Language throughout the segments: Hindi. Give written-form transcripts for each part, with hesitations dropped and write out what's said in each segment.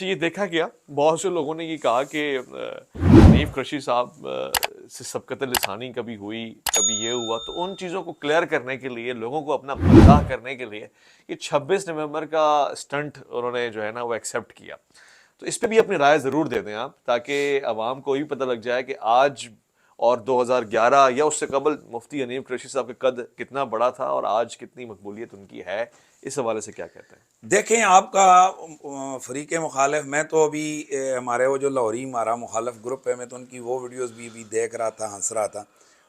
अच्छा, ये देखा गया, बहुत से लोगों ने ये कहा कि हनीफ कुरैशी साहब से सबकत लिसानी कभी हुई, कभी ये हुआ, तो उन चीज़ों को क्लियर करने के लिए, लोगों को अपना गुमराह करने के लिए ये 26 नवंबर का स्टंट उन्होंने जो है ना वो एक्सेप्ट किया। तो इस पे भी अपनी राय ज़रूर दे दें आप, ताकि अवाम को भी पता लग जाए कि आज और 2011 या उससे कबल मुफ्ती हनीफ कुरैशी साहब का कद कितना बड़ा था और आज कितनी मकबूलियत उनकी है। इस हवाले से क्या कहते हैं? देखें, आपका फरीक मुखालिफ, मैं तो अभी हमारे वो जो लाहौरी हमारा मुखालिफ ग्रुप है, मैं तो उनकी वो वीडियोस भी देख रहा था, हंस रहा था।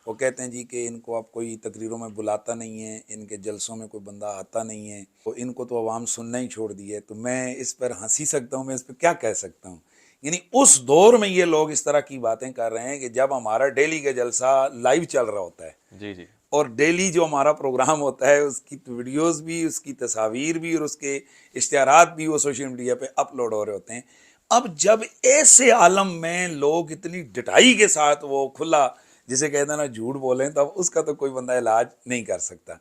वो कहते हैं जी कि इनको अब कोई तकरीरों में बुलाता नहीं है, इनके जलसों में कोई बंदा आता नहीं है, तो इनको तो अवाम सुनना ही छोड़ दी है। तो मैं इस पर हंस ही सकता हूँ, मैं इस पर क्या कह सकता हूँ। यानी उस दौर में ये लोग इस तरह की बातें कर रहे हैं कि जब हमारा डेली का जलसा लाइव चल रहा होता है, जी जी, और डेली जो हमारा प्रोग्राम होता है उसकी वीडियोस भी, उसकी तस्वीर भी और उसके इश्तिहारात भी वो सोशल मीडिया पे अपलोड हो रहे होते हैं। अब जब ऐसे आलम में लोग इतनी डटाई के साथ वो खुला, जिसे कहते हैं ना, झूठ बोलें, तब उसका तो कोई बंदा इलाज नहीं कर सकता।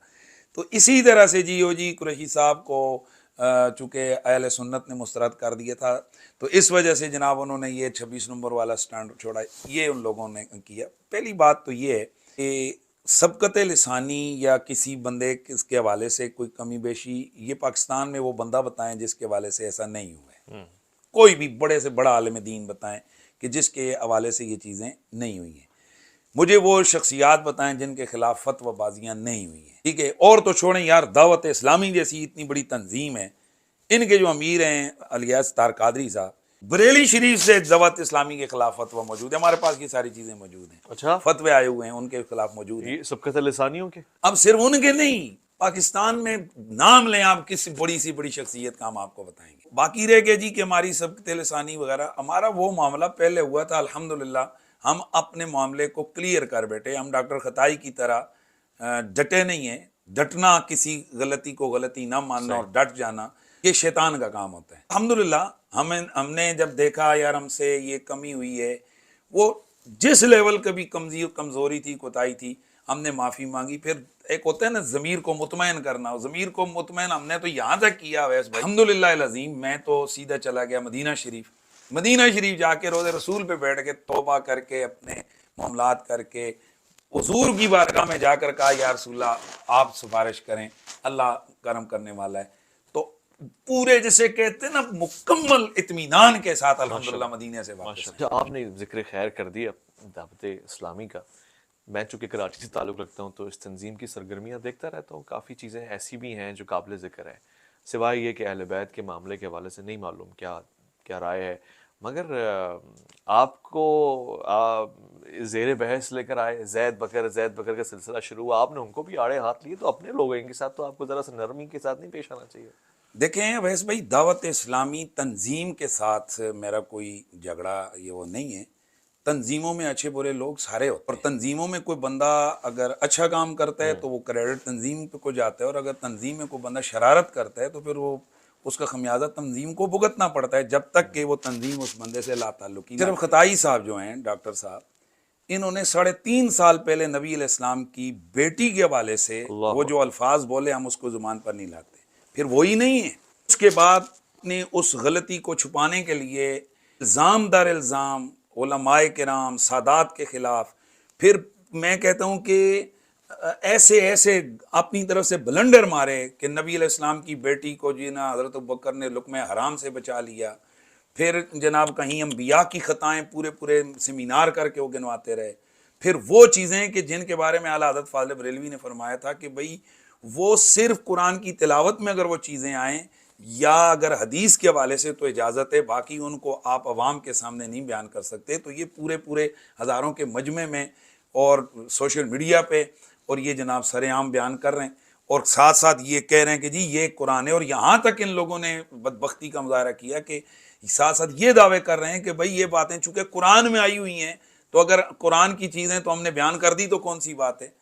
तो इसी तरह से जी कुरैशी साहब को चूँकि अहले सुन्नत ने मुस्तरद कर दिया था, तो इस वजह से जनाब उन्होंने ये 26 नंबर वाला स्टैंड छोड़ा। ये उन लोगों ने किया। पहली बात तो ये है कि सबकत लिसानी या किसी बंदे के हवाले से कोई कमी बेशी, ये पाकिस्तान में वो बंदा बताएं जिसके हवाले से ऐसा नहीं हुआ है। कोई भी बड़े से बड़ा आलिम दीन बताएं कि जिसके हवाले से ये चीज़ें नहीं हुई हैं। मुझे वो शख्सियात बताएं जिनके खिलाफ फतवाबाजियाँ नहीं हुई हैं, ठीक है। और तो छोड़ें यार, दावत इस्लामी जैसी इतनी बड़ी तंजीम है, इनके जो अमीर हैं अलियास तार कादरी साहब, बरेली शरीफ से दावत इस्लामी के खिलाफ फतवा मौजूद है, हमारे पास ये सारी चीज़ें मौजूद हैं। अच्छा, फतवे आए हुए हैं उनके खिलाफ मौजूद हैं। ये सबकत लिसानियों के? अब सिर्फ उनके नहीं, पाकिस्तान में नाम लें आप किसी बड़ी सी बड़ी शख्सियत का, हम आपको बताएंगे। बाकी रह गए जी कि हमारी सबकत लिसानी वगैरह, हमारा वो मामला पहले हुआ था, अल्हम्दुलिल्लाह हम अपने मामले को क्लियर कर बैठे। हम डॉक्टर खताई की तरह डटे नहीं हैं। डटना, किसी गलती को गलती ना मानना और डट जाना, ये शैतान का काम होता है। अल्हम्दुलिल्लाह हमने जब देखा यार हमसे ये कमी हुई है, वो जिस लेवल का भी कमज़ोरी थी, कोताही थी, हमने माफ़ी मांगी। फिर एक होता है ना ज़मीर को मुतमईन करना, ज़मीर को मुतमईन हमने तो यहाँ तक किया वैस भाई, अल्हम्दुलिल्लाह अज़ीम। मैं तो सीधा चला गया मदीना शरीफ। मदीना शरीफ जाके रोज़े रसूल पे बैठ के तौबा करके, अपने मामलात करके, हुजूर की बारगाह में जाकर कहा, या रसूलल्लाह आप सिफारिश करें, अल्लाह करम करने वाला है। तो पूरे जिसे कहते हैं ना, मुकम्मल इत्मीनान के साथ अल्हम्दुलिल्लाह मदीने से वापस। अच्छा, आपने जिक्र खैर कर दिया दावत इस्लामी का। मैं चूँकि कराची से ताल्लुक़ रखता हूँ, तो इस तंजीम की सरगर्मियाँ देखता रहता हूँ। काफ़ी चीज़ें ऐसी भी हैं जो काबिल ज़िक्र है, सिवाय ये कि अहले बैत के मामले के हवाले से नहीं मालूम क्या क्या राय है। मगर आपको ज़ेर बहस लेकर आए, ज़ैद बकर का सिलसिला शुरू हुआ, आपने उनको भी आड़े हाथ लिए, तो अपने लोगों के साथ तो आपको ज़रा सा नरमी के साथ नहीं पेश आना चाहिए? देखें वैसे भाई, दावत इस्लामी तंजीम के साथ मेरा कोई झगड़ा ये वो नहीं है। तंजीमों में अच्छे बुरे लोग सारे होते हैं, और तंजीमों में कोई बंदा अगर अच्छा काम करता है तो वो क्रेडिट तंजीम पे को जाता है, और अगर तंजीम में कोई बंदा शरारत करता है तो फिर वो उसका खमियाजा तंजीम को भुगतना पड़ता है, जब तक कि वो तंजीम उस बंदे से लाताल्लुकी। सिर्फ खताई साहब जो हैं, डॉक्टर साहब, इन्होंने 3.5 साल पहले नबी अलैहिस्सलाम की बेटी के हवाले से वो जो अल्फाज बोले, हम उसको जुबान पर नहीं लाते। फिर वही नहीं है, उसके बाद ने उस गलती को छुपाने के लिए इल्ज़ाम दर इल्ज़ाम उलमाए किराम सादात के खिलाफ, फिर मैं कहता हूँ कि ऐसे ऐसे अपनी तरफ से ब्लंडर मारे कि नबी अलैहिस्सलाम की बेटी को जी ना हज़रत अबू बकर ने लुक़्मे हराम से बचा लिया। फिर जनाब कहीं अंबिया की ख़ताएँ पूरे पूरे सेमिनार करके वो गिनवाते रहे। फिर वो चीज़ें कि जिनके बारे में आला हज़रत फ़ाज़िल बरेलवी ने फरमाया था कि भाई वो सिर्फ कुरान की तिलावत में अगर वो चीज़ें आएँ या अगर हदीस के हवाले से तो इजाज़त है, बाकी उनको आप अवाम के सामने नहीं बयान कर सकते। तो ये पूरे पूरे हज़ारों के मजमे में और सोशल मीडिया पे और ये जनाब सरेआम बयान कर रहे हैं, और साथ साथ ये कह रहे हैं कि जी ये कुरान है। और यहाँ तक इन लोगों ने बदबख्ती का मुजाहरा किया कि साथ साथ ये दावे कर रहे हैं कि भाई ये बातें चूँकि कुरान में आई हुई हैं, तो अगर कुरान की चीज़ें तो हमने बयान कर दी तो कौन सी बात है।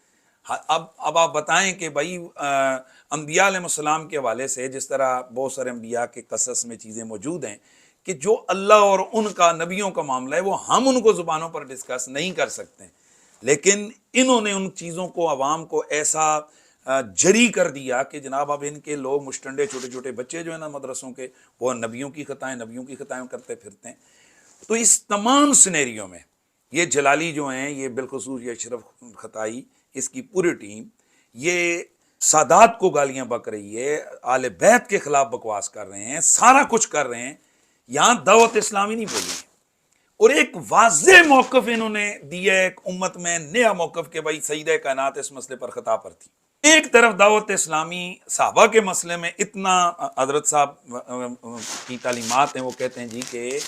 अब आप बताएं कि भाई अंबिया अलैहिस्सलाम के हवाले से जिस तरह बहुत सारे अंबिया के कसस में चीज़ें मौजूद हैं कि जो अल्लाह और उनका नबियों का मामला है वो हम उनको ज़ुबानों पर डिस्कस नहीं कर सकते, लेकिन इन्होंने उन चीज़ों को, अवाम को ऐसा जरी कर दिया कि जनाब अब इनके लोग मुस्टंडे छोटे छोटे बच्चे जो है ना मदरसों के, वो नबियों की खताएं करते फिरते हैं। तो इस तमाम सिनेरियो में ये जलाली जो हैं, ये बिलखुसूस ये अशरफ खताई, इसकी पूरी टीम ये सादात को गालियां बक रही है, आले बैत के खिलाफ बकवास कर रहे हैं, सारा कुछ कर रहे हैं। यहां दावत इस्लामी नहीं बोली है और एक वाज़े मौक़िफ़ इन्होंने दिया एक उम्मत में नया मौक़िफ़ के भाई सईद कायनात इस मसले पर खता पर थी। एक तरफ दावत इस्लामी सहाबा के मसले में इतना, हजरत साहब की तालीमात हैं, वो कहते हैं जी कि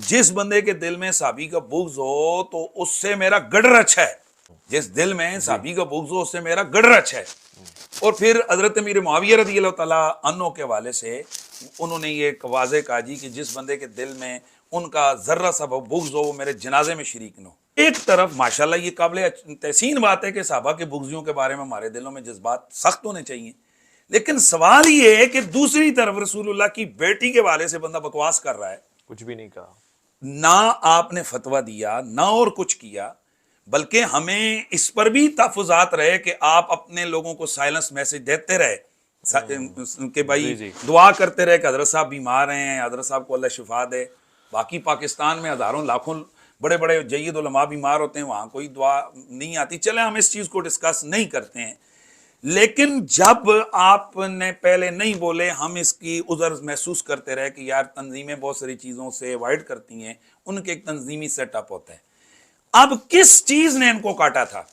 जिस बंदे के दिल में साहबी का बुग़्ज़ हो तो उससे मेरा गडर अच्छा है, जिस दिल में साहबी का बुग़्ज़ हो उससे मेरा गडर अच्छा है। और फिर हजरत अमीर मुआविया रज़ी अल्लाह तआला अन्हु के हवाले से उन्होंने ये एक वाज़े कहा जी कि जिस बंदे के दिल में उनका जर्रा सा बुग़्ज़ हो वो मेरे जनाजे में शरीक न हो। एक तरफ माशाल्लाह ये काबिल तहसीन बात है कि सहाबा के बुग़्ज़ियों के बारे में हमारे दिलों में जज्बात सख्त होने चाहिए, लेकिन सवाल ये है कि दूसरी तरफ रसूलुल्लाह की बेटी के वाले से बंदा बकवास कर रहा है, कुछ भी नहीं कहा, ना आपने फतवा दिया ना और कुछ किया, बल्कि हमें इस पर भी तहफ़्फ़ुज़ात रहे कि आप अपने लोगों को साइलेंस मैसेज देते रहे कि भाई दुआ करते रहे कि हजरत साहब बीमार हैं, हजरत साहब को अल्लाह शिफा दे। बाकी पाकिस्तान में हज़ारों लाखों बड़े बड़े जय्यद उलमा बीमार होते हैं, वहाँ कोई दुआ नहीं आती। चले हम इस चीज़ को डिस्कस नहीं करते हैं, लेकिन जब आपने पहले नहीं बोले, हम इसकी उज़र महसूस करते रहे कि यार तंजीमें बहुत सारी चीज़ों से अवॉइड करती हैं, उनके एक तंजीमी सेटअप होता है। अब किस चीज़ ने इनको काटा था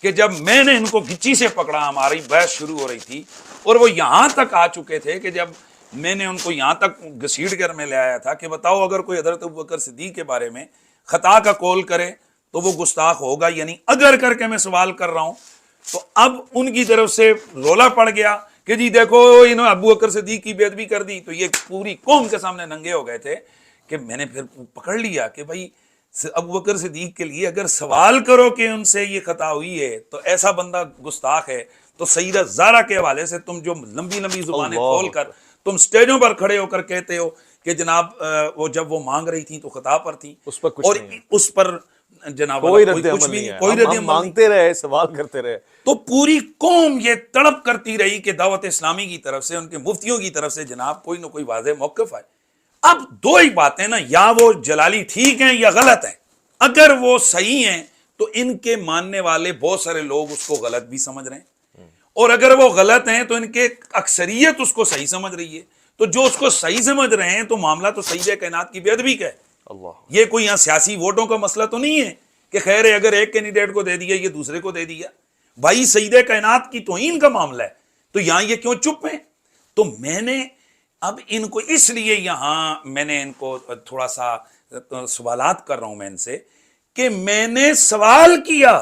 कि जब मैंने इनको गिच्ची से पकड़ा, हमारी बहस शुरू हो रही थी और वो यहाँ तक आ चुके थे कि जब मैंने उनको यहाँ तक घसीट कर में ले आया था कि बताओ अगर कोई हज़रत अबू बकर सिद्दीक़ के बारे में खता का कौल करे तो वो गुस्ताख होगा, यानी अगर करके मैं सवाल कर रहा हूं। तो अब उनकी तरफ से रोला पड़ गया कि जी देखो इन्होंने अबू बकर सिद्दीक़ की बेअदबी कर दी। तो ये पूरी कौम के सामने नंगे हो गए थे कि मैंने फिर पकड़ लिया कि भाई अबू बकर सिद्दीक़ के लिए अगर सवाल करो कि उनसे ये खता हुई है तो ऐसा बंदा गुस्ताख है। तो सईदा ज़ारा के हवाले से तुम जो लंबी लंबी जुबानें खोल कर तुम स्टेजों पर खड़े होकर कहते हो कि जनाब वो जब वो मांग रही थी तो खता पर थी, उस पर कुछ और नहीं, उस पर जनाब कोई कुछ भी नहीं, कोई रद्द अमल मांगते रहे, सवाल करते रहे। तो पूरी कौम ये तड़प करती रही कि दावत इस्लामी की तरफ से, उनके मुफ्तियों की तरफ से जनाब कोई ना कोई वाज़ेह मौक़िफ़ आए। अब दो ही बातें ना, या वो जलाली ठीक हैं या गलत हैं। अगर वो सही हैं तो इनके मानने वाले बहुत सारे लोग उसको गलत भी समझ रहे हैं, और अगर वो गलत हैं तो इनके अक्सरियत उसको सही समझ रही है। तो जो उसको सही समझ रहे हैं तो मामला तो सईद कायनात की बेअदबी का है। अल्लाह, ये कोई यहाँ सियासी वोटों का मसला तो नहीं है कि खैर है अगर एक कैंडिडेट को दे दिया ये दूसरे को दे दिया। भाई सईद कायनात की तौहीन का मामला है, तो यहाँ ये क्यों चुप हैं? तो मैंने अब इनको इसलिए यहाँ मैंने इनको थोड़ा सा सवालात कर रहा हूँ मैं इनसे कि मैंने सवाल किया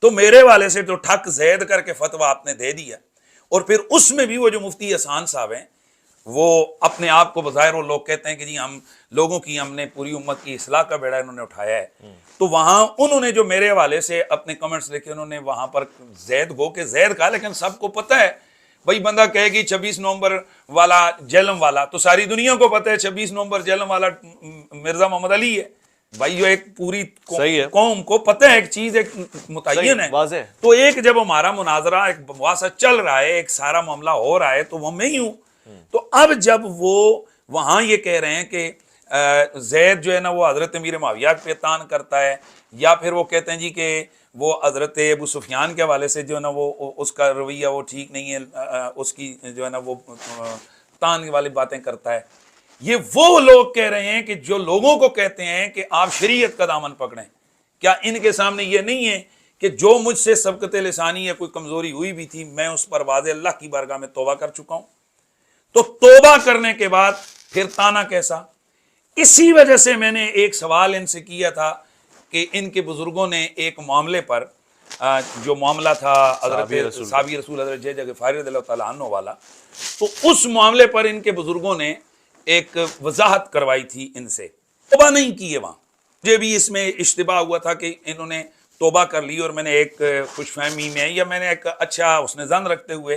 तो मेरे वाले से तो ठक जैद करके फतवा आपने दे दिया, और फिर उसमें भी वो जो मुफ्ती एहसान साहब हैं वो अपने आप को बज़ाहिर वो लोग कहते हैं कि जी हम लोगों की, हमने पूरी उम्मत की इस्लाह का बेड़ा इन्होंने उठाया है। तो वहाँ उन्होंने जो मेरे हवाले से अपने कमेंट्स लिखे, उन्होंने वहाँ पर जैद गो के जैद कहा, लेकिन सबको पता है भाई बंदा कहेगी 26 नवंबर वाला जेलम वाला, तो सारी दुनिया को पता है 26 नवंबर जेलम वाला मिर्जा मोहम्मद अली है। भाई जो एक पूरी कौम को पता है, एक चीज एक मुतय्यन है। तो एक जब हमारा मुनाजरा एक बकवासा चल रहा है, एक सारा मामला हो रहा है, तो वो मैं ही हूं। तो अब जब वो वहां ये कह रहे हैं कि जैद जो है ना वो हजरत अमीर मुआविया पे तान करता है, या फिर वो कहते हैं जी कि वो हजरत अबू सुफियान के हवाले से जो है ना वो उसका रवैया वो ठीक नहीं है, उसकी जो है ना वो तान वाली बातें करता है। ये वो लोग कह रहे हैं कि जो लोगों को कहते हैं कि आप शरीयत का दामन पकड़ें। क्या इनके सामने ये नहीं है कि जो मुझसे सबकत लिसानी या कोई कमजोरी हुई भी थी, मैं उस पर वाज़े अल्लाह की बारगाह में तौबा कर चुका हूं। तो तौबा करने के बाद फिर ताना कैसा? इसी वजह से मैंने एक सवाल इनसे किया था कि इनके बुजुर्गों ने एक मामले पर, जो मामला था हजरत साबी रसूल हजरत जय गफारी रज़ियल्लाहु तआला अन्हु वाला, तो उस मामले पर इनके बुजुर्गों ने एक वजाहत करवाई थी इनसे। तौबा नहीं की है वहाँ। मुझे भी इसमें इश्तिबा हुआ था कि इन्होंने तौबा कर ली, और मैंने एक खुशफहमी में या मैंने एक अच्छा उसने ज़न रखते हुए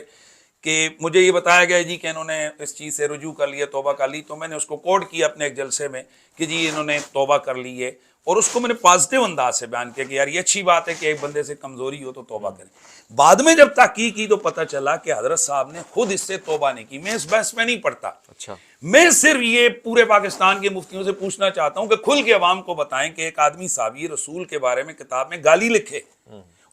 कि मुझे ये बताया गया जी कि इन्होंने इस चीज़ से रुजू कर लिया, तौबा कर ली, तो मैंने उसको कोट किया अपने एक जलसे में कि जी इन्होंने तौबा कर ली है, और उसको मैंने पॉजिटिव अंदाज से बयान किया कि यार ये अच्छी बात है कि एक बंदे से कमज़ोरी हो तो तौबा करें। बाद में जब तहकीक की तो पता चला कि हजरत साहब ने खुद इससे तौबा नहीं की। मैं इस बहस में नहीं पढ़ता, अच्छा, मैं सिर्फ ये पूरे पाकिस्तान के मुफ्तियों से पूछना चाहता हूं कि खुल के अवाम को बताएं कि एक आदमी साहबी रसूल के बारे में किताब में गाली लिखे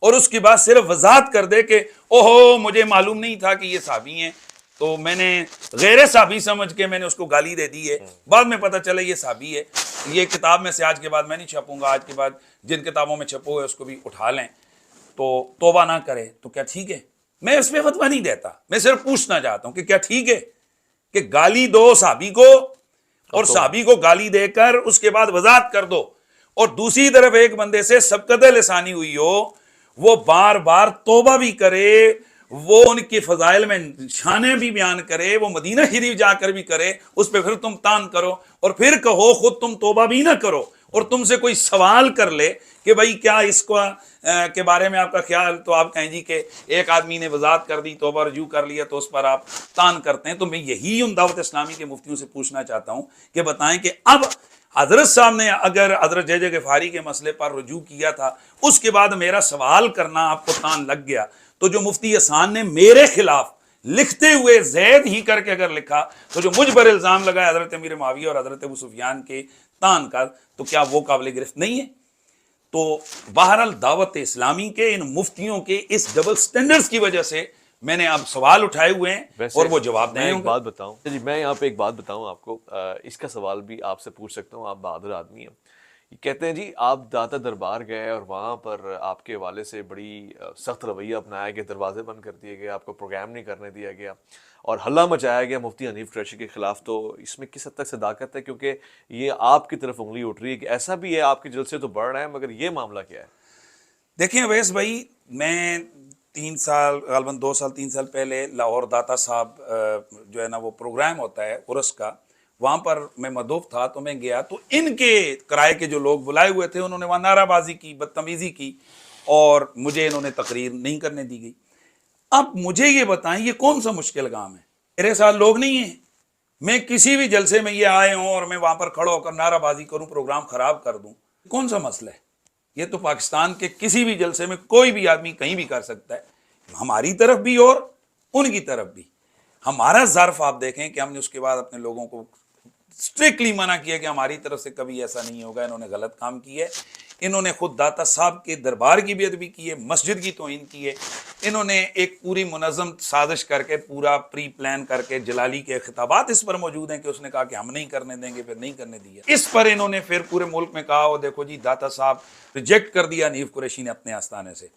और उसके बाद सिर्फ वजाहत कर दे कि ओहो मुझे मालूम नहीं था कि ये साहबी हैं, तो मैंने गैर साहबी समझ के मैंने उसको गाली दे दी है, बाद में पता चला ये साहबी है। ये किताब में से आज के बाद मैं नहीं छपूंगा, आज के बाद जिन किताबों में छपो है उसको भी उठा लें, तो तौबा ना करे तो क्या ठीक है? मैं इस पर फतवा नहीं देता, मैं सिर्फ पूछना चाहता हूं कि क्या ठीक है कि गाली दो साहबी को और साहबी को गाली देकर उसके बाद वजाहत कर दो, और दूसरी तरफ एक बंदे से सबकत लिसानी हुई हो, वो बार बार तौबा भी करे, वो उनकी फजाइल में शाने भी बयान करे, वो मदीना शरीफ जाकर भी करे, उस पर फिर तुम तान करो और फिर कहो खुद तुम तौबा भी ना करो, और तुमसे कोई सवाल कर ले कि भाई क्या इसको के बारे में आपका ख्याल, तो आप कहें जी कि एक आदमी ने वजाहत कर दी, तौबा रजू कर लिया, तो उस पर आप तान करते हैं। तो मैं यही उन दावत इस्लामी के मुफ्तियों से पूछना चाहता हूं कि बताएं कि अब हजरत साहब ने अगर हजरत जय गफारी के मसले पर रजू किया था, उसके बाद मेरा सवाल करना आपको तान लग गया, तो जो मुफ्ती हसन ने मेरे खिलाफ लिखते हुए जैद ही करके अगर लिखा, तो जो मुझ पर इल्ज़ाम लगाया हजरत अमीर मुआविया और हजरत अबू सुफियान के तान का, तो क्या वो काबिल गिरफ्त नहीं है? तो बहरहाल दावत इस्लामी के इन मुफ्तियों के इस डबल स्टैंडर्ड्स की वजह से मैंने अब सवाल उठाए हुए हैं और वो जवाब मैं नहीं एक बात बताऊं जी, मैं यहाँ पे एक बात बताऊं आपको, इसका सवाल भी आपसे पूछ सकता हूँ, आप बहादुर आदमी हैं। ये कहते हैं जी आप दाता दरबार गए और वहाँ पर आपके वाले से बड़ी सख्त रवैया अपनाया गया, दरवाजे बंद कर दिए गए, आपको प्रोग्राम नहीं करने दिया गया और हल्ला मचाया गया मुफ्ती हनीफ कुरैशी के खिलाफ, तो इसमें किस हद तक सदाकत है? क्योंकि ये आपकी तरफ उंगली उठ रही है कि ऐसा भी है, आपके जलसे तो बढ़ रहे हैं, मगर ये मामला क्या है? देखिए अवैस भाई, मैं 3 साल गालबन 2 साल 3 साल पहले लाहौर दाता साहब जो है ना वो प्रोग्राम होता है उर्स का, वहाँ पर मैं मदूफ था, तो मैं गया, तो इनके किराए के जो लोग बुलाए हुए थे उन्होंने वहाँ नाराबाजी की, बदतमीज़ी की, और मुझे इन्होंने तकरीर नहीं करने दी गई। अब मुझे ये बताएं ये कौन सा मुश्किल काम है? मेरे साथ लोग नहीं हैं, मैं किसी भी जलसे में ये आए हों और मैं वहाँ पर खड़ा होकर नाराबाजी करूँ, प्रोग्राम ख़राब कर दूँ, कौन सा मसला है? ये तो पाकिस्तान के किसी भी जलसे में कोई भी आदमी कहीं भी कर सकता है, हमारी तरफ भी और उनकी तरफ भी। हमारा ज़र्फ आप देखें कि हमने उसके बाद अपने लोगों को स्ट्रिक्टली मना किया कि हमारी तरफ से कभी ऐसा नहीं होगा, इन्होंने गलत काम किया है, इन्होंने खुद दाता साहब के दरबार की बेअदबी की है, मस्जिद की तौहीन की है, इन्होंने एक पूरी मुनज़्ज़म साजिश करके, पूरा प्री प्लान करके, जलाली के खिताबात इस पर मौजूद हैं कि उसने कहा कि हम नहीं करने देंगे, फिर नहीं करने दिया। इस पर इन्होंने फिर पूरे मुल्क में कहा वो देखो जी दाता साहब रिजेक्ट कर दिया हनीफ कुरैशी ने अपने आस्थाने से।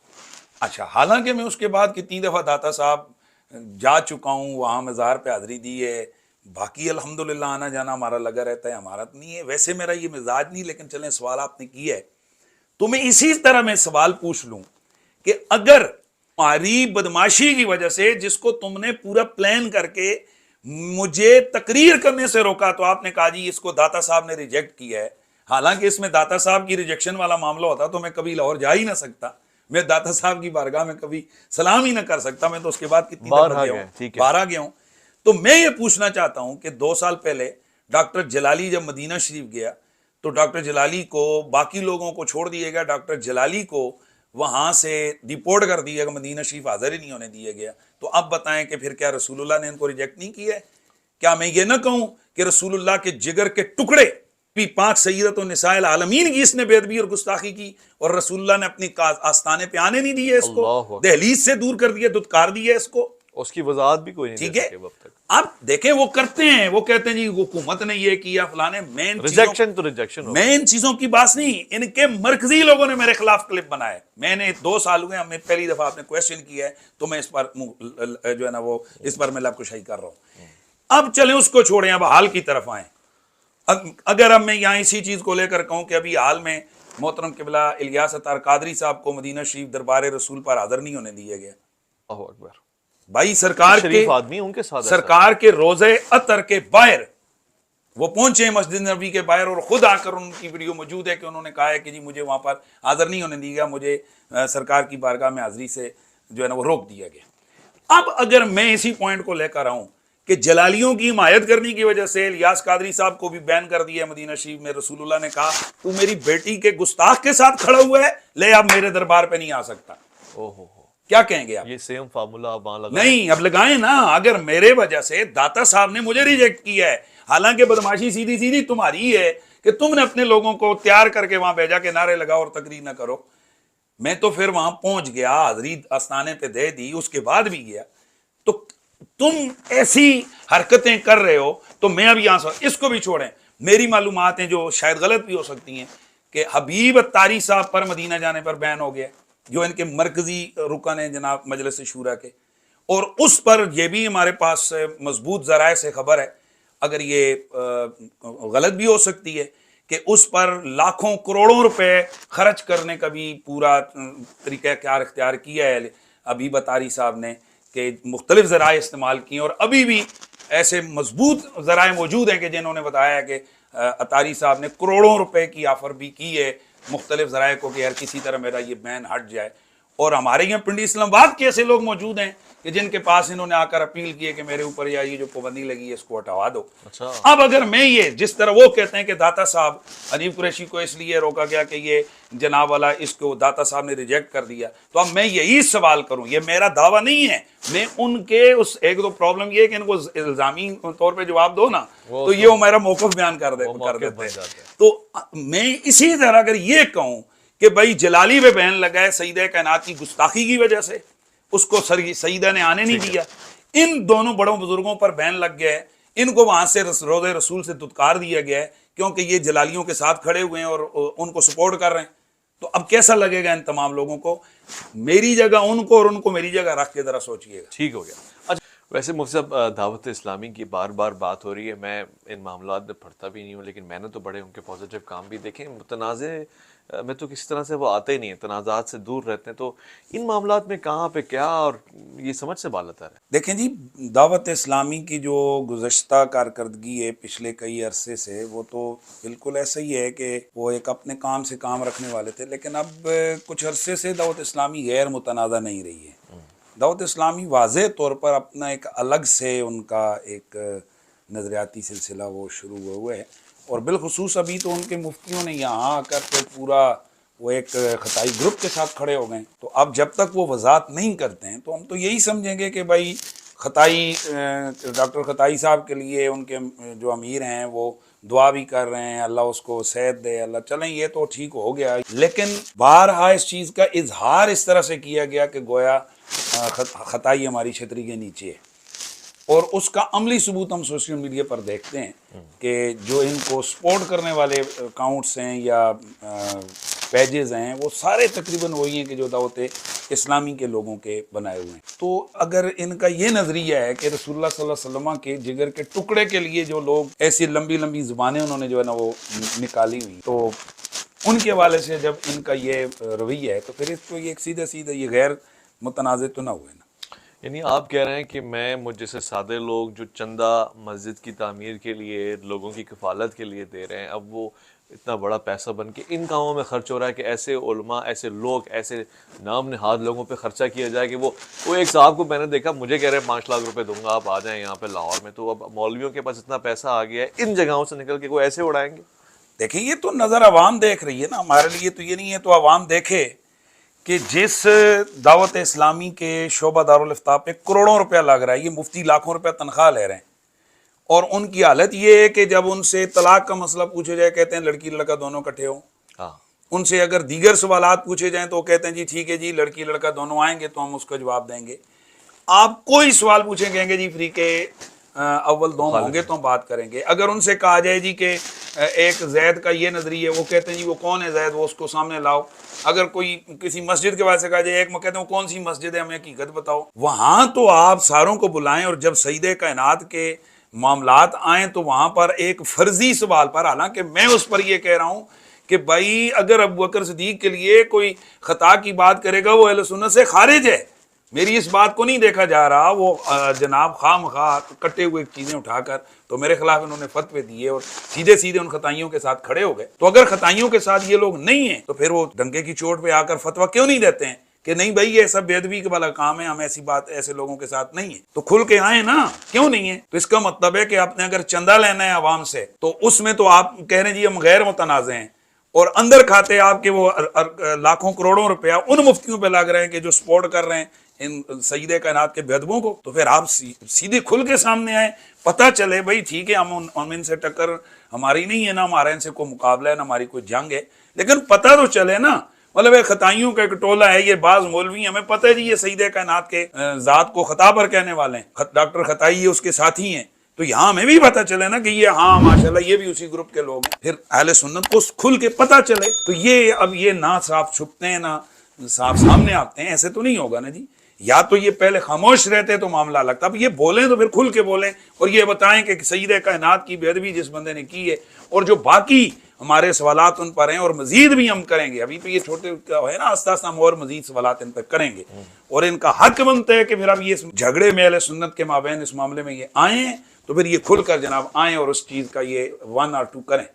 अच्छा, हालांकि मैं उसके बाद कितनी दफ़ा दाता साहब जा चुका हूँ, वहाँ मज़ार पे हाज़री दी है, बाकी अल्हम्दुलिल्लाह आना जाना हमारा लगा रहता है, हमारा तो नहीं है, वैसे मेरा ये मिजाज नहीं, लेकिन चलें सवाल आपने किया है तो मैं इसी तरह मैं सवाल पूछ लूँ कि अगर हमारी बदमाशी की वजह से, जिसको तुमने पूरा प्लान करके मुझे तकरीर करने से रोका, तो आपने कहा जी इसको दाता साहब ने रिजेक्ट किया है, हालांकि इसमें दाता साहब की रिजेक्शन वाला मामला होता तो मैं कभी लाहौर जा ही ना सकता, मैं दाता साहब की बारगाह में कभी सलाम ही ना कर सकता, मैं तो उसके बाद कितनी बारह गया हूँ। तो मैं ये पूछना चाहता हूँ कि 2 साल पहले डॉक्टर जलाली जब मदीना शरीफ गया, तो डॉक्टर जलाली को बाकी लोगों को छोड़ दिया गया, डॉक्टर जलाली को वहाँ से डिपोर्ट कर दिया गया, मदीना शरीफ हाजिर ही नहीं होने दिया गया। तो अब बताएं कि फिर क्या रसूलुल्लाह ने इनको रिजेक्ट नहीं किया है? क्या मैं ये ना कहूँ कि रसूलुल्लाह के जिगर के टुकड़े भी पाक सय्यदत और निसाइल आलमीन की इसने बेअदबी और गुस्ताखी की, और रसूलुल्लाह ने अपनी आस्थाने पे आने नहीं दिए, इसको दहलीज से दूर कर दिया, दुत्कार दिया इसको, उसकी वजाहत भी कोई नहीं ठीक है। अब देखें वो करते हैं, वो कहते हैं जी हुकूमत ने ये किया फलाने, मेन रिजेक्शन तो रिजेक्शन, मेन चीजों की बात नहीं, इनके मरकजी लोगों ने मेरे खिलाफ क्लिप बनाए, मैंने 2 साल हुए, हमें पहली दफा आपने क्वेश्चन किया है तो मैं इस पर जो है ना वो इस पर मैं लबकुशाई कर रहा हूं। अब चले उसको छोड़ें, अब हाल की तरफ आए। अगर अब मैं यहाँ इसी चीज को लेकर कहूं कि अभी हाल में मोहतरम किबला इलियास अत्तार कादरी साहब को मदीना शरीफ दरबार रसूल पर हाजिर नहीं होने दिया गया। अल्लाहू अकबर। भाई सरकार के आदमी उनके साथ, सरकार के रोजे अतर के बाहर वो पहुंचे मस्जिद नबी के बाहर, और खुद आकर उनकी वीडियो मौजूद है कि उन्होंने कहा है कि जी मुझे वहां पर हाजिर नहीं होने दिया, मुझे सरकार की बारगाह में हाजिरी से जो है ना वो रोक दिया गया। अब अगर मैं इसी पॉइंट को लेकर आऊं कि जलालियों की हिमायत करने की वजह से इलियास कादरी साहब को भी बैन कर दिया मदीना शरीफ में, रसूलुल्लाह ने कहा तू मेरी बेटी के गुस्ताख के साथ खड़ा हुआ है, ले अब मेरे दरबार पे नहीं आ सकता। ओहो, क्या कहेंगे आप? ये सेम फार्मूला आप वहां लगा नहीं, अब लगाएं ना। अगर मेरे वजह से दाता साहब ने मुझे रिजेक्ट किया है, हालांकि बदमाशी सीधी सीधी तुम्हारी है कि तुमने अपने लोगों को तैयार करके वहां भेजा कि नारे लगाओ और तकरीर ना करो। मैं तो फिर वहां पहुंच गया, हाजरी आस्थाने पे दे दी, उसके बाद भी गया। तो तुम ऐसी हरकतें कर रहे हो तो मैं अब यहां से इसको भी छोड़ें। मेरी मालूमातें जो शायद गलत भी हो सकती हैं कि हबीब अत्तारी साहब पर मदीना जाने पर बैन हो गया, जो इनके मरकजी रुकन है जनाब मजलिस शूरा के, और उस पर यह भी हमारे पास मजबूत जराए से खबर है, अगर ये गलत भी हो सकती है, कि उस पर लाखों करोड़ों रुपए खर्च करने का भी पूरा तरीक़ाकार इख्तियार किया है हबीब अत्तारी साहब ने, कि मुख्तलिफ ज़राए इस्तेमाल किए। और अभी भी ऐसे मजबूत ज़राए मौजूद हैं कि जिन्होंने बताया कि अत्तारी साहब ने करोड़ों रुपए की ऑफ़र भी की है मुख्तलिफ ज़राए को कि यार किसी तरह मेरा ये बैन हट जाए। और हमारे यहाँ पिंडी इस्लामाबाद के ऐसे लोग मौजूद हैं कि जिनके पास इन्होंने आकर अपील की है कि मेरे ऊपर या ये जो पाबंदी लगी है इसको हटवा दो। अच्छा। अब अगर मैं ये जिस तरह वो कहते हैं कि दाता साहब हनीफ कुरैशी को इसलिए रोका गया कि ये जनाब वाला, इसको दाता साहब ने रिजेक्ट कर दिया, तो अब मैं यही सवाल करूं, ये मेरा दावा नहीं है, मैं उनके उस एक दो प्रॉब्लम ये है कि इनको इल्जामी तौर पर जवाब दो ना, तो ये वो मेरा मौक़िफ़ बयान कर देते हैं। तो मैं इसी तरह अगर ये कहूँ कि भाई जलाली पे बैन लगा है सईदा कायनात की गुस्ताखी की वजह से, उसको सईदा ने आने नहीं दिया, इन दोनों बड़ों बुजुर्गों पर बैन लग गया है, इनको वहां से रोज़े रसूल से दुत्कार दिया गया है क्योंकि ये जलालियों के साथ खड़े हुए हैं और उनको सपोर्ट कर रहे हैं। तो अब कैसा लगेगा इन तमाम लोगों को? मेरी जगह उनको और उनको मेरी जगह रख के जरा सोचिएगा। ठीक हो गया। अच्छा, वैसे मुफ्ती साहब दावत इस्लामी की बार बार बात हो रही है, मैं इन मामलात में पढ़ता भी नहीं हूँ, लेकिन मैंने तो बड़े उनके पॉजिटिव काम भी देखे। मुतनाज़े में तो किसी तरह से वो आते ही नहीं है, तनाज़ात से दूर रहते हैं, तो इन मामलात में कहाँ पे क्या, और ये समझ से बालतर है। देखें जी, दावत इस्लामी की जो गुज़श्ता कारकर्दगी है पिछले कई अरसे से, वो तो बिल्कुल ऐसा ही है कि वो एक अपने काम से काम रखने वाले थे, लेकिन अब कुछ अरसे से दावत इस्लामी गैर मुतनाज़ा नहीं रही है। दावत इस्लामी वाज़े तौर पर अपना एक अलग से उनका एक नज़रियाती सिलसिला वो शुरू हुआ है, और बिलखुसूस अभी तो उनके मुफ्तियों ने यहाँ आकर तो पूरा वो एक खताई ग्रुप के साथ खड़े हो गए। तो अब जब तक वो वजाहत नहीं करते हैं तो हम तो यही समझेंगे कि भाई खताई डॉक्टर खताई साहब के लिए उनके जो अमीर हैं वो दुआ भी कर रहे हैं, अल्लाह उसको सेहत दे, अल्लाह, चलें ये तो ठीक हो गया। लेकिन बारहा इस चीज़ का इजहार इस तरह से किया गया कि गोया खताई हमारी छतरी के नीचे है, और उसका अमली सबूत हम सोशल मीडिया पर देखते हैं कि जो इनको सपोर्ट करने वाले अकाउंट्स हैं या पेजेस हैं वो सारे तकरीबन वही हैं कि जो दावत इस्लामी के लोगों के बनाए हुए हैं। तो अगर इनका ये नज़रिया है कि रसूलुल्लाह सल्लल्लाहु अलैहि वसल्लम के जिगर के टुकड़े के लिए जो लोग ऐसी लंबी लंबी ज़ुबानें उन्होंने जो है ना वो निकाली हुई, तो उनके हवाले से जब इनका ये रवैया है तो फिर इसको ये सीधे सीधे ये गैर मुतनाज़े तो ना हुए ना। यानी आप कह रहे हैं कि मैं मुझ जैसे सादे लोग जो चंदा मस्जिद की तामीर के लिए, लोगों की कफालत के लिए दे रहे हैं, अब वो इतना बड़ा पैसा बन के इन कामों में खर्च हो रहा है कि ऐसे उलमा, ऐसे लोग, ऐसे नाम नहाद लोगों पे खर्चा किया जाए कि वो एक साहब को मैंने देखा, मुझे कह रहे हैं 5 लाख रुपए दूंगा, आप आ जाएं यहाँ पे लाहौर में। तो अब मौलवियों के पास इतना पैसा आ गया है, इन जगहों से निकल के वो ऐसे उड़ाएंगे। देखिए, ये तो नज़र अवाम देख रही है ना, हमारे लिए तो ये नहीं है। तो अवाम देखे कि जिस दावत इस्लामी के शोबा दारुल इफ्ता पे करोड़ों रुपया लग रहा है, ये मुफ्ती लाखों रुपया तनख्वाह ले रहे हैं, और उनकी हालत ये है कि जब उनसे तलाक का मसला पूछे जाए कहते हैं लड़की लड़का दोनों इकट्ठे हो। उनसे अगर दीगर सवालात पूछे जाएं तो कहते हैं जी ठीक है जी, लड़की लड़का दोनों आएंगे तो हम उसका जवाब देंगे। आप कोई सवाल पूछें कहेंगे जी फ्री के अव्वल दो होंगे तो हम बात करेंगे। अगर उनसे कहा जाए जी कि एक जैद का ये नजरिया है, वो कहते हैं जी वो कौन है जैद, वो उसको सामने लाओ। अगर कोई किसी मस्जिद के बारे से कहा जाए, एक में कहते हैं कौन सी मस्जिद है, हमें हकीकत बताओ। वहां तो आप सारों को बुलाएं, और जब सईदे कायनात के मामलात आए तो वहां पर एक फर्जी सवाल पर, हालांकि मैं उस पर यह कह रहा हूं कि भाई अगर अबू बकर सिद्दीक के लिए कोई खता की बात करेगा वो अहले सुन्नत से खारिज है। मेरी इस बात को नहीं देखा जा रहा, वो जनाब खामखा कटे हुए चीज़ें उठाकर तो मेरे खिलाफ इन्होंने फतवे दिए और सीधे सीधे उन खताइयों के साथ खड़े हो गए। तो अगर खताइयों के साथ ये लोग नहीं हैं तो फिर वो डंके की चोट पे आकर फतवा क्यों नहीं देते हैं कि नहीं भाई ये सब बेदबी का वाला काम है, हम ऐसी बात ऐसे लोगों के साथ नहीं है, तो खुल के आए ना, क्यों नहीं है? तो इसका मतलब है कि आपने अगर चंदा लेना है आवाम से तो उसमें तो आप कह रहे हैं जी हम गैर मुतनाज़ हैं, और अंदर खाते आपके वो लाखों करोड़ों रुपया उन मुफ्तियों पे लग रहे हैं कि जो सपोर्ट कर रहे हैं इन सईदे कायनात के बेदबों को। तो फिर आप सीधे खुल के सामने आए, पता चले भाई ठीक है हम इनसे टक्कर हमारी नहीं है, ना हमारा इनसे कोई मुकाबला है, ना हमारी कोई जंग है, लेकिन पता तो चले ना। मतलब खताइयों का एक टोला है, ये बाज मौलवी, हमें पता है जी ये सईदे कायनात के जात को खता पर कहने वाले हैं, डॉक्टर खताई ये उसके साथी हैं, तो यहाँ हमें भी पता चले ना कि ये हाँ माशाल्लाह ये भी उसी ग्रुप के लोग हैं, फिर अहले सुन्नत को खुल के पता चले। तो ये अब ये ना साफ छुपते हैं ना साफ सामने आते हैं, ऐसे तो नहीं होगा ना जी। या तो ये पहले खामोश रहते तो मामला लगता, अब ये बोलें तो फिर खुल के बोलें और ये बताएं कि सईदे कायनात की बेअदबी जिस बंदे ने की है, और जो बाकी हमारे सवालात उन पर हैं और मजीद भी हम करेंगे, अभी तो ये छोटे है ना, आस्ता आस्ता हम और मजीद सवालात इन पर करेंगे, और इनका हक बनता है कि फिर अब ये झगड़े में अहले सुन्नत के माबैन इस मामले में ये आए, तो फिर ये खुलकर जनाब आए और उस चीज़ का ये 1 और 2 करें।